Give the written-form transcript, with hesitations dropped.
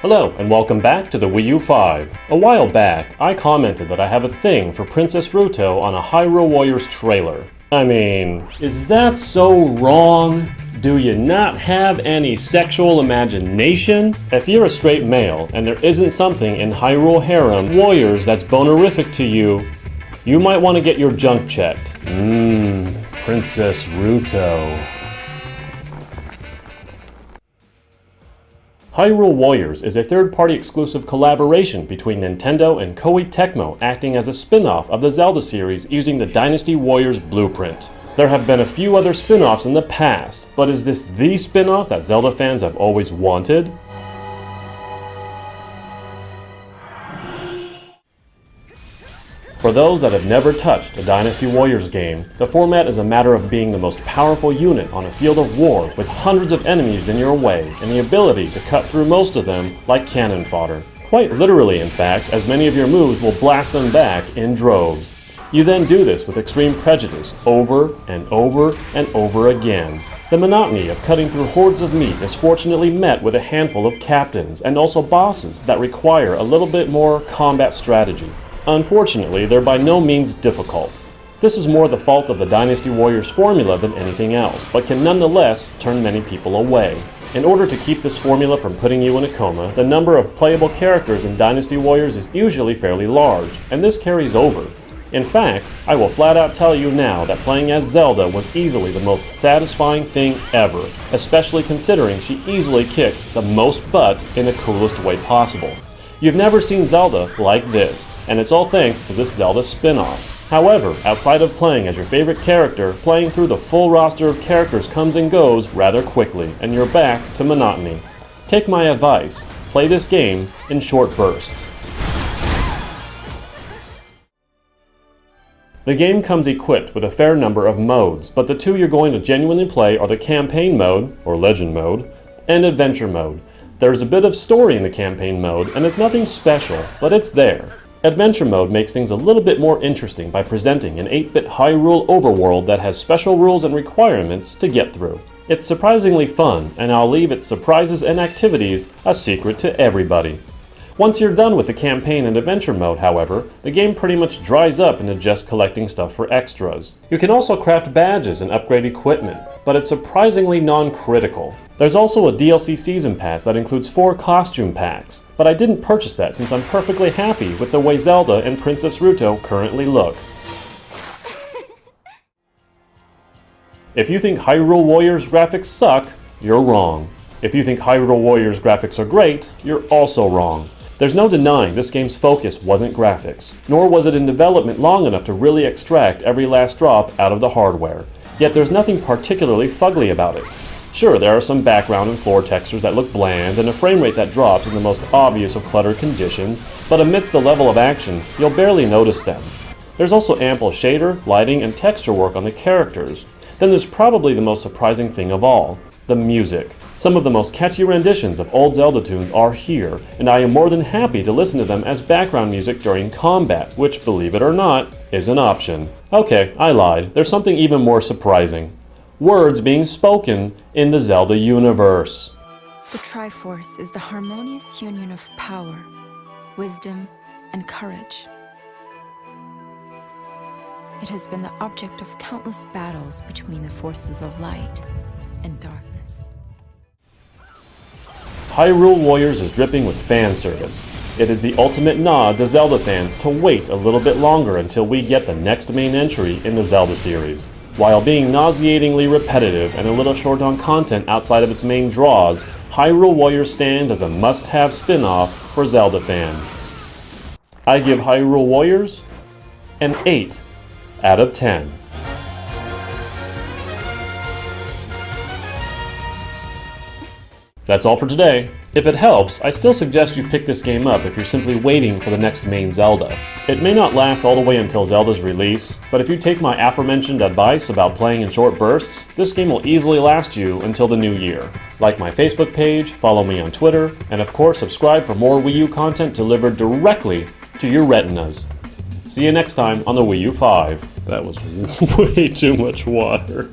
Hello, and welcome back to the Wii U 5. A while back, I commented that I have a thing for Princess Ruto on a Hyrule Warriors trailer. I mean, is that so wrong? Do you not have any sexual imagination? If you're a straight male and there isn't something in Hyrule Harem Warriors that's bonerific to you, you might want to get your junk checked. Princess Ruto. Hyrule Warriors is a third-party exclusive collaboration between Nintendo and Koei Tecmo, acting as a spin-off of the Zelda series using the Dynasty Warriors blueprint. There have been a few other spin-offs in the past, but is this the spin-off that Zelda fans have always wanted? For those that have never touched a Dynasty Warriors game, the format is a matter of being the most powerful unit on a field of war with hundreds of enemies in your way and the ability to cut through most of them like cannon fodder. Quite literally, in fact, as many of your moves will blast them back in droves. You then do this with extreme prejudice over and over and over again. The monotony of cutting through hordes of meat is fortunately met with a handful of captains and also bosses that require a little bit more combat strategy. Unfortunately, they're by no means difficult. This is more the fault of the Dynasty Warriors formula than anything else, but can nonetheless turn many people away. In order to keep this formula from putting you in a coma, the number of playable characters in Dynasty Warriors is usually fairly large, and this carries over. In fact, I will flat out tell you now that playing as Zelda was easily the most satisfying thing ever, especially considering she easily kicks the most butt in the coolest way possible. You've never seen Zelda like this, and it's all thanks to this Zelda spin-off. However, outside of playing as your favorite character, playing through the full roster of characters comes and goes rather quickly, and you're back to monotony. Take my advice, play this game in short bursts. The game comes equipped with a fair number of modes, but the two you're going to genuinely play are the Campaign Mode, or Legend Mode, and Adventure Mode. There's a bit of story in the campaign mode, and it's nothing special, but it's there. Adventure mode makes things a little bit more interesting by presenting an 8-bit Hyrule overworld that has special rules and requirements to get through. It's surprisingly fun, and I'll leave its surprises and activities a secret to everybody. Once you're done with the campaign and adventure mode, however, the game pretty much dries up into just collecting stuff for extras. You can also craft badges and upgrade equipment, but it's surprisingly non-critical. There's also a DLC Season Pass that includes 4 costume packs, but I didn't purchase that since I'm perfectly happy with the way Zelda and Princess Ruto currently look. If you think Hyrule Warriors graphics suck, you're wrong. If you think Hyrule Warriors graphics are great, you're also wrong. There's no denying this game's focus wasn't graphics, nor was it in development long enough to really extract every last drop out of the hardware. Yet there's nothing particularly fugly about it. Sure, there are some background and floor textures that look bland and a frame rate that drops in the most obvious of cluttered conditions, but amidst the level of action, you'll barely notice them. There's also ample shader, lighting, and texture work on the characters. Then there's probably the most surprising thing of all, the music. Some of the most catchy renditions of old Zelda tunes are here, and I am more than happy to listen to them as background music during combat, which, believe it or not, is an option. Okay, I lied. There's something even more surprising. Words being spoken in the Zelda universe. The Triforce is the harmonious union of power, wisdom, and courage. It has been the object of countless battles between the forces of light and darkness. Hyrule Warriors is dripping with fan service. It is the ultimate nod to Zelda fans to wait a little bit longer until we get the next main entry in the Zelda series. While being nauseatingly repetitive and a little short on content outside of its main draws, Hyrule Warriors stands as a must-have spin-off for Zelda fans. I give Hyrule Warriors an 8 out of 10. That's all for today. If it helps, I still suggest you pick this game up if you're simply waiting for the next main Zelda. It may not last all the way until Zelda's release, but if you take my aforementioned advice about playing in short bursts, this game will easily last you until the new year. Like my Facebook page, follow me on Twitter, and of course subscribe for more Wii U content delivered directly to your retinas. See you next time on the Wii U 5. That was way too much water.